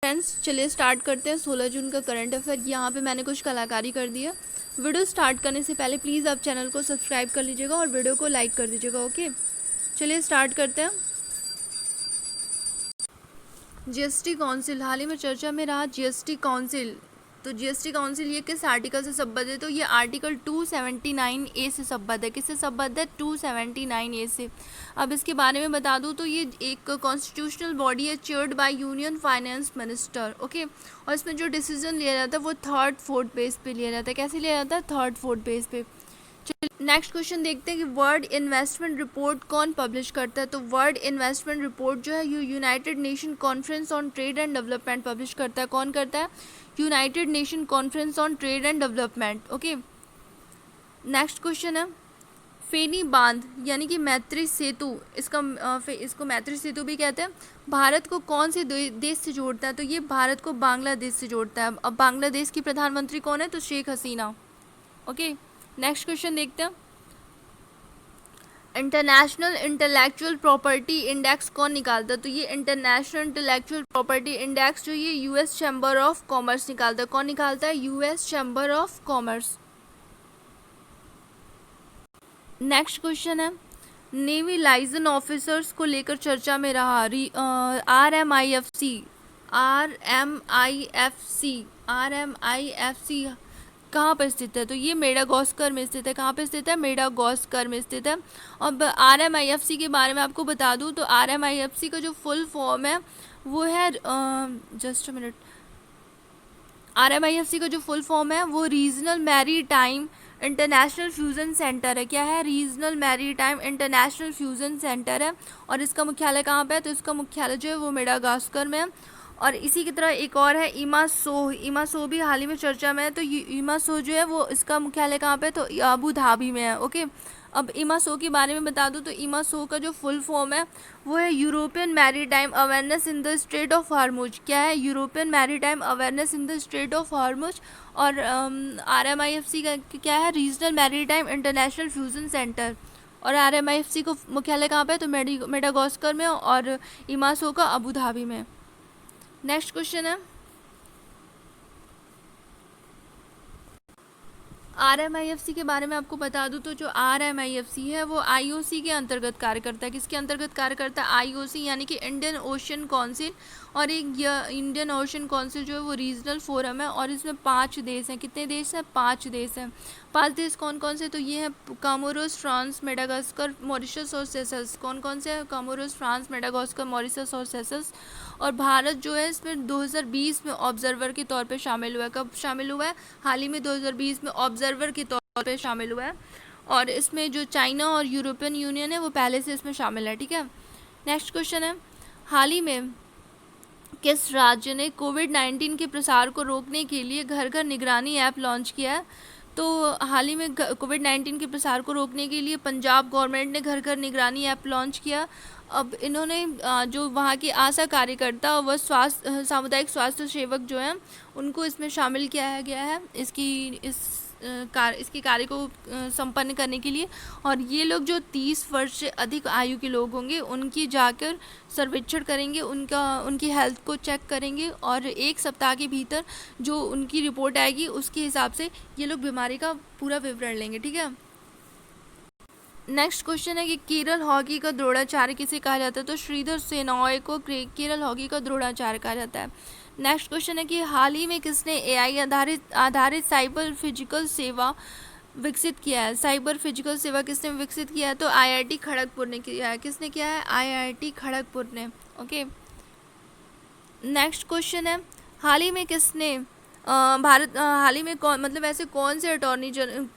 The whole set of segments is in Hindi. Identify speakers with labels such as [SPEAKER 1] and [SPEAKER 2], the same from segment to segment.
[SPEAKER 1] फ्रेंड्स चलिए स्टार्ट करते हैं 16 जून का करंट अफेयर। यहाँ पे मैंने कुछ कलाकारी कर दी है। वीडियो स्टार्ट करने से पहले प्लीज़ आप चैनल को सब्सक्राइब कर लीजिएगा और वीडियो को लाइक कर दीजिएगा। ओके, चलिए स्टार्ट करते हैं। जीएसटी काउंसिल हाल ही में चर्चा में रहा। जीएसटी काउंसिल, तो जीएसटी काउंसिल ये किस आर्टिकल से संबद्ध है? तो ये आर्टिकल 279A से संबद्ध है। किससे संबद्ध है? 279A से। अब इसके बारे में बता दूं तो ये एक कॉन्स्टिट्यूशनल बॉडी है chaired by union finance minister. Okay, और इसमें जो डिसीजन लिया जाता है वो थर्ड फोर्थ बेस पे लिया जाता है। कैसे लिया जाता है? थर्ड फोर्थ बेस पे। नेक्स्ट क्वेश्चन देखते हैं कि वर्ल्ड इन्वेस्टमेंट रिपोर्ट कौन पब्लिश करता है? तो वर्ल्ड इन्वेस्टमेंट रिपोर्ट जो है United nation conference on trade and development publish करता है। कौन करता है? United nation conference on trade and development. Okay, next question है फेनी बांध यानी कि मैत्री सेतु, इसको मैत्री सेतु भी कहते हैं, भारत को कौन से देश से जोड़ता है? तो ये भारत को बांग्लादेश से जोड़ता है। अब बांग्लादेश की प्रधानमंत्री कौन है? तो Sheikh Hasina. Okay, next question देखते हैं। इंटरनेशनल इंटेलेक्चुअल प्रॉपर्टी इंडेक्स कौन निकालता है? तो ये इंटरनेशनल इंटेलेक्चुअल प्रॉपर्टी इंडेक्स जो ये यूएस चैम्बर ऑफ कॉमर्स निकालता है। कौन निकालता है? US chamber of commerce. Next question है नेवी लाइजन ऑफिसर्स को लेकर चर्चा में रहा। आरएमआईएफसी कहाँ पर स्थित है? तो ये मेडागास्कर में स्थित है। कहाँ पर स्थित है? मेडागास्कर में स्थित है। अब आरएमआईएफसी के बारे में आपको बता दूं तो आरएमआईएफसी का जो फुल फॉर्म है वो है जस्ट अ मिनट। आरएमआईएफसी का जो फुल फॉर्म है वो regional maritime international fusion centre है। क्या है? Regional maritime international fusion centre है। और इसका मुख्यालय कहाँ पे है? तो इसका मुख्यालय जो है वो मेडागास्कर में है। और इसी की तरह एक और है इमासो भी हाल ही में चर्चा में है। तो इमासो जो है वो इसका मुख्यालय कहाँ पे है? तो अबू धाबी में है। ओके, अब इमासो के बारे में बता दूं तो इमासो का जो फुल फॉर्म है वो है European maritime awareness in the straight of Hormuz. क्या है? European maritime awareness in the straight of Hormuz. और आरएमआईएफसी का क्या है? Regional maritime international fusion centre. और आरएमआईएफसी को मुख्यालय कहाँ पे है? तो मेडागास्कर में, और इमासो का अबू धाबी में। नेक्स्ट क्वेश्चन है आरएमआईएफसी के बारे में आपको बता दूं तो जो आरएमआईएफसी है वो आईओसी के अंतर्गत कार्य करता है। किसके अंतर्गत कार्य करता है? आईओसी यानी कि इंडियन ओशन काउंसिल। और एक इंडियन ओशन काउंसिल जो है वो रीजनल फोरम है और इसमें 5 देश हैं। कितने देश हैं? 5 देश हैं। 5 देश कौन कौन से? तो ये हैं कामोरोस, फ्रांस, मेडागास्कर, मॉरिशस और सेशल्स। कौन कौन से हैं? कामोरोस, फ्रांस, मेडागास्कर, मॉरिशस और सेशल्स। और भारत जो है इसमें 2020 में ऑब्जर्वर के तौर पे शामिल हुआ है। कब शामिल हुआ है? हाल ही में 2020 में ऑब्जर्वर के तौर पे शामिल हुआ है। और इसमें जो चाइना और यूरोपियन यूनियन है वो पहले से इसमें शामिल है। ठीक है, नेक्स्ट क्वेश्चन है हाल ही में किस राज्य ने कोविड-19 के प्रसार को रोकने के लिए घर घर निगरानी ऐप लॉन्च किया है? तो हाल ही में कोविड-19 के प्रसार को रोकने के लिए पंजाब गवर्नमेंट ने घर घर निगरानी ऐप लॉन्च किया। अब इन्होंने जो वहाँ की आशा कार्यकर्ता व सामुदायिक स्वास्थ्य सेवक जो हैं उनको इसमें शामिल किया गया है इसकी कार्य को संपन्न करने के लिए। और ये लोग जो 30 वर्ष से अधिक आयु के लोग होंगे उनकी जाकर सर्वेक्षण करेंगे, उनकी हेल्थ को चेक करेंगे और 1 सप्ताह के भीतर जो उनकी रिपोर्ट आएगी उसके हिसाब से ये लोग बीमारी का पूरा विवरण लेंगे। ठीक है, नेक्स्ट क्वेश्चन है कि केरल हॉकी का द्रोणाचार्य किसे कहा जाता है? तो श्रीधर सेनॉय को केरल हॉकी का द्रोणाचार्य कहा जाता है। नेक्स्ट क्वेश्चन है कि हाल ही में किसने एआई आधारित साइबर फिजिकल सेवा विकसित किया है? साइबर फिजिकल सेवा किसने विकसित किया है? तो आईआईटी खड़गपुर ने किया है। किसने किया है? आईआईटी खड़गपुर ने। ओके, नेक्स्ट क्वेश्चन है हाल ही में किसने हाल ही में मतलब ऐसे कौन से अटॉर्नी जनरल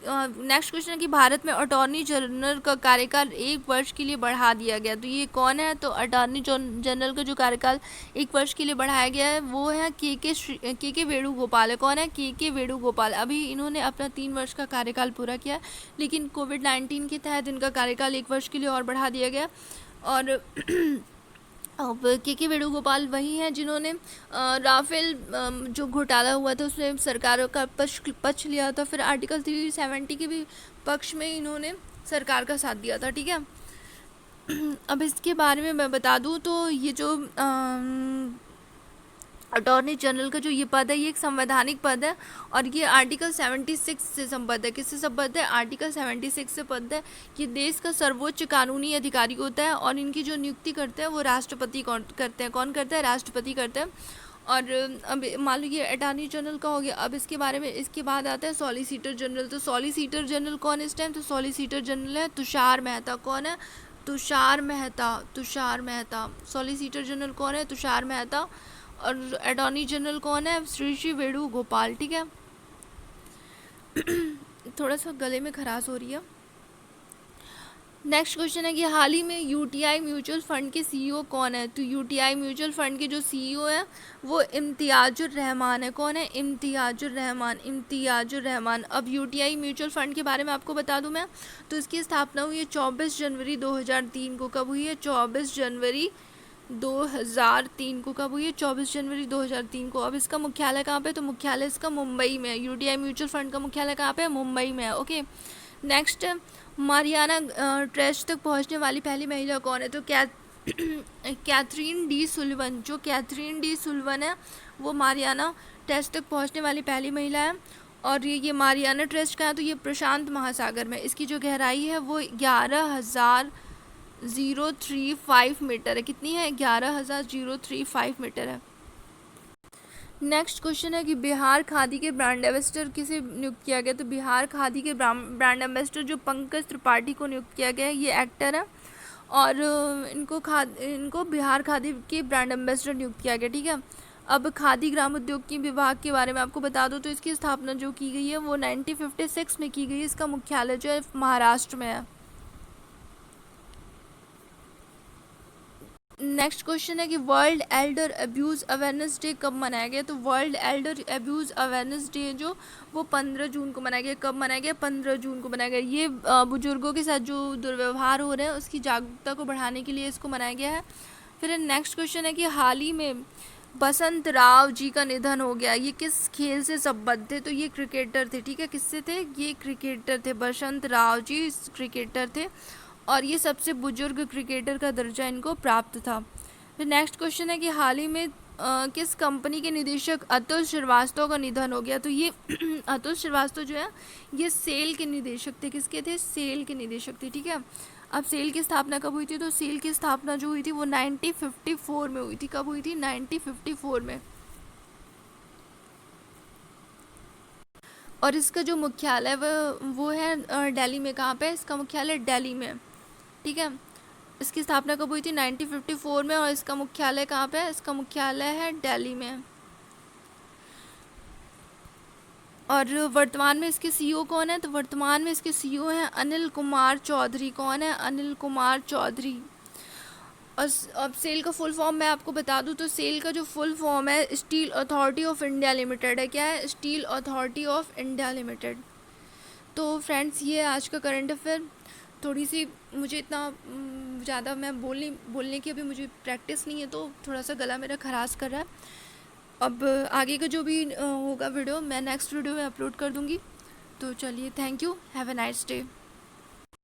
[SPEAKER 1] नेक्स्ट क्वेश्चन है कि भारत में अटॉर्नी जनरल का कार्यकाल 1 वर्ष के लिए बढ़ा दिया गया। तो ये कौन है? तो अटॉर्नी जनरल का जो कार्यकाल 1 वर्ष के लिए बढ़ाया गया है वो है के वेणुगोपाल है। कौन है? के वेणुगोपाल। अभी इन्होंने अपना 3 वर्ष का कार्यकाल पूरा किया लेकिन कोविड-19 के तहत इनका कार्यकाल 1 वर्ष के लिए और बढ़ा दिया गया। और अब के वेणुगोपाल वही हैं जिन्होंने राफेल जो घोटाला हुआ था उसमें सरकार का पक्ष लिया था। फिर आर्टिकल 370 के भी पक्ष में इन्होंने सरकार का साथ दिया था। ठीक है, अब इसके बारे में मैं बता दूं तो ये जो अटॉर्नी जनरल का जो ये पद है ये एक संवैधानिक पद है और ये आर्टिकल 76 से संबद्ध है। किससे संबद्ध है? आर्टिकल 76 से संबद्ध है। ये देश का सर्वोच्च कानूनी अधिकारी होता है और इनकी जो नियुक्ति करते हैं वो राष्ट्रपति करते हैं। कौन करता है? राष्ट्रपति करते हैं। और अब मान लो ये अटॉर्नी जनरल का हो गया। अब इसके बारे में इसके बाद आता है सॉलिसिटर जनरल। तो सॉलिसिटर जनरल कौन है इस टाइम? तो सॉलिसिटर जनरल है तुषार मेहता। कौन है? तुषार मेहता। तुषार मेहता। सॉलिसिटर जनरल कौन है? तुषार मेहता। और अटॉर्नी जनरल कौन है? श्री वेणुगोपाल। ठीक है। थोड़ा सा गले में खराश हो रही है। नेक्स्ट क्वेश्चन है कि हाल ही में यूटीआई म्यूचुअल फंड के सीईओ कौन है? तो यूटीआई म्यूचुअल फंड के जो सीईओ है वो इम्तियाजुर रहमान है। कौन है? इम्तियाजुर रहमान। इम्तियाजुर रहमान। अब यूटीआई म्यूचुअल फंड के बारे में आपको बता दूं मैं, तो इसकी स्थापना हुई है 24 जनवरी 2003 को। कब हुई है? 24 जनवरी 2003 को। कब हुई है? 24 जनवरी 2003 को। अब इसका मुख्यालय कहाँ पे? तो मुख्यालय इसका मुंबई में है। यूटीआई म्यूचुअल फंड का मुख्यालय कहाँ पे है? मुंबई में है। ओके। नेक्स्ट, मारियाना ट्रेस्ट तक पहुंचने वाली पहली महिला कौन है? तो कैथरीन डी सुलिवन। जो कैथरीन डी सुलिवन है वो मारियाना ट्रेस्ट तक पहुंचने वाली पहली महिला है। और ये मारियाना ट्रेस्ट का है तो ये प्रशांत महासागर में। इसकी जो गहराई है वो 11,035 मीटर है। कितनी है? 11,035 मीटर है। नेक्स्ट क्वेश्चन है कि बिहार खादी के ब्रांड एम्बेसडर किसे नियुक्त किया गया? तो बिहार खादी के ब्रांड एम्बेसडर जो पंकज त्रिपाठी को नियुक्त किया गया है। ये एक्टर है और इनको बिहार खादी के ब्रांड एम्बेसडर नियुक्त किया गया। ठीक है। अब खादी ग्राम उद्योग की विभाग के बारे में आपको बता दो, तो इसकी स्थापना जो की गई है वो 1956 में की गई है। इसका मुख्यालय जो है महाराष्ट्र में है। नेक्स्ट क्वेश्चन है कि world Elder abuse awareness day कब मनाया गया? तो world Elder abuse awareness day जो वो 15 जून को मनाया गया। कब मनाया गया? 15 जून को मनाया गया। ये बुजुर्गों के साथ जो दुर्व्यवहार हो रहे हैं उसकी जागरूकता को बढ़ाने के लिए इसको मनाया गया है। फिर नेक्स्ट क्वेश्चन है कि हाल ही में बसंत राव जी का निधन हो गया। ये किस खेल से संबद्ध थे? तो ये क्रिकेटर थे। ठीक है। किससे थे? ये क्रिकेटर थे। बसंत राव जी क्रिकेटर थे और ये सबसे बुजुर्ग क्रिकेटर का दर्जा इनको प्राप्त था। फिर नेक्स्ट क्वेश्चन है कि हाल ही में किस कंपनी के निदेशक अतुल श्रीवास्तव का निधन हो गया? तो ये अतुल श्रीवास्तव जो है ये सेल के निदेशक थे। किसके थे? सेल के निदेशक थे। ठीक है। अब सेल की स्थापना कब हुई थी? तो सेल की स्थापना जो हुई थी वो 1954 में हुई थी। कब हुई थी? 1954 में। और इसका जो मुख्यालय वो है दिल्ली में। कहाँ पे? इसका मुख्यालय दिल्ली में। ठीक है। इसकी स्थापना कब हुई थी? 1954 में। और इसका मुख्यालय कहाँ पे है? इसका मुख्यालय है दिल्ली में। और वर्तमान में इसके सीईओ कौन है? तो वर्तमान में इसके सीईओ हैं अनिल कुमार चौधरी। कौन है? अनिल कुमार चौधरी। और अब सेल का फुल फॉर्म मैं आपको बता दूं, तो सेल का जो फुल फॉर्म है steel authority of India limited है। क्या है? Steel authority of India limited. तो फ्रेंड्स ये आज का करंट अफेयर। थोड़ी सी मुझे इतना ज़्यादा मैं बोलने की अभी मुझे प्रैक्टिस नहीं है तो थोड़ा सा गला मेरा खराश कर रहा है। अब आगे का जो भी होगा वीडियो मैं नेक्स्ट वीडियो में अपलोड कर दूँगी। तो चलिए, thank you, have a nice day.